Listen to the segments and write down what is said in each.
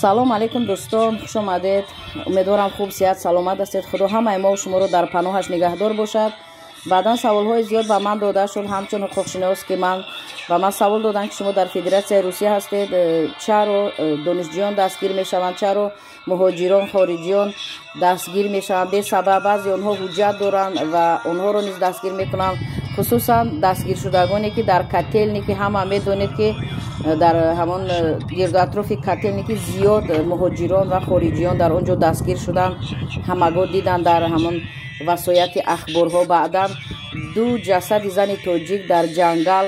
салом алейкум дӯстон, хуш омадед. Умедворам хуб сиҳат саломат ҳастед. Худо ҳамаи мо шуморо дар паноҳаш нигаҳдор бошад. баъдан саволҳои зиёд ба ман дода шуд, ҳамчун ҳуқуқшинос ки ба ман савол доданд ки шумо дар Федератсияи Русия ҳастед, чаро донишҷӯён дастгир мешаванд, чаро муҳоҷирон хориҷиён дастгир мешаванд бесабаб. баъзе онҳо ҳуҷҷат доранд ва онҳоро низ дастгир мекунанд, хусусан дастгиршудагоне ки дар котелники ҳама медонед ки дар ҳамон гирду атрофи котелники зиёд муҳоҷирон ва хориҷиён дар он ҷо дастгир шуданд. ҳамагон дидан дар ҳамон васояти ахборҳо. баъдан ду ҷасади зани тоҷик дар ҷангал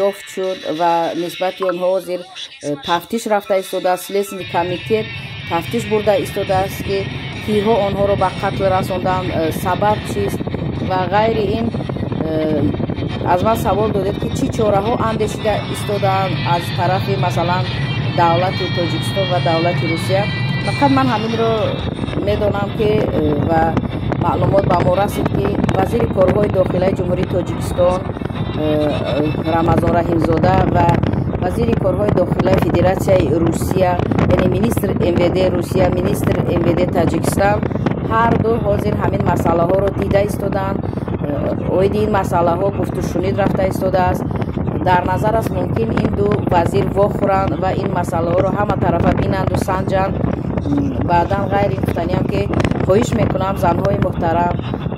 ёфт шуд ва нисбати онҳо ҳозир тафтиш рафта истодааст. Следственный комитет тафтиш бурда истодааст ки киҳо онҳоро ба қатл расонданд, сабаб чист ва ғайри ин. аз ман савол додед ки чӣ чораҳо андешида истодаанд аз тарафи масалан давлати Тоҷикистон ва давлати Русия. фақат ман ҳаминро медонам ки ва маълумот ба мо расид ки вазири корҳои дохилаи ҷумҳурии Тоҷикистон Рамазон Раҳимзода ва вазири корҳои дохилаи Федератсияи Русия, яъне министр МВД Русия, министр МВД Таҷикистон, ҳар ду ҳозир ҳамин масъалаҳоро дида истодаанд. оиди ин масъалаҳо гуфтушунид рафта истодааст. дар назар аст мумкин ин ду вазир вохӯранд ва ин масъалаҳоро ҳама тарафа бинанду санҷанд. баъдан ғайри ин гуфтаниам ки хоҳиш мекунам занҳои муҳтарам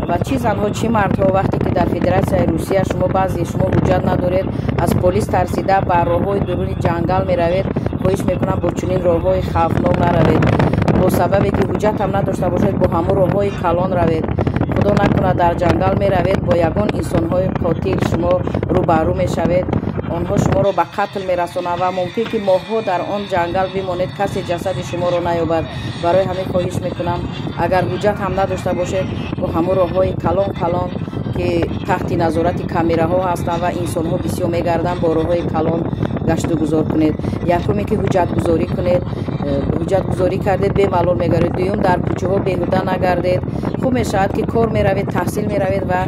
ва чӣ занҳо чӣ мардҳо вақте ки дар Федератсияи Русия баъзе шумо ҳуҷҷат надоред, аз полис тарсида ба роҳҳои дуруни ҷангал меравед, хоҳиш мекунам бо чунин роҳҳои хавфнок наравед. бо сабабе ки ҳуҷҷат надошта бошед бо ҳамон роҳҳои калон равед. худо накунад дар ҷангал меравед, бо ягон инсонҳои қотил шумо рӯбарӯ мешавед. онҳо шуморо ба қатл мерасонанд ва мумкин ки моҳҳо дар он ҷангал бимонед, касе ҷасади шуморо наёбад. барои ҳамин хоҳиш мекунам агар ҳуҷҷат ҳам надошта бошед, бо ҳамон роҳҳои калон ки таҳти назорати камераҳо ҳастанд ва инсонҳо бисёр мегарданд, бо роҳҳои калон гашту гузор кунед. якуме ки ҳуҷҷатгузорӣ кунед, ҳуҷҷатгузорӣ кардед бемалол мегардед. дуюм, дар кӯчаҳо беҳуда нагардед. хуб мешавад ки кор меравед, таҳсил меравед ва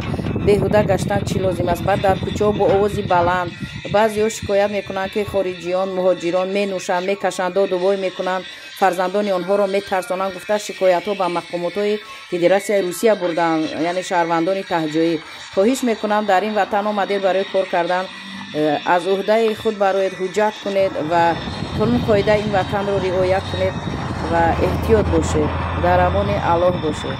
беҳуда гаштан чӣ лозим аст. баъд дар кӯчаҳо бо овози баланд баъзеҳо шикоят мекунанд ки хориҷиён муҳоҷирон менӯшанд, мекашанд, доду вой мекунанд, фарзандони онҳоро метарсонанд. гуфта шикоятҳо ба мақомотҳои Федератсияи Русия бурданд, яъне шаҳрвандони таҳҷоӣ. хоҳиш мекунам дар ин ватан омадед барои кор кардан, аз уҳдаи худ бароед ҳуҷҷат кунед ва қонун қоидаи ин ватанро риоя кунед ва эҳтиёт бошед. дар амони Аллоҳ бошед.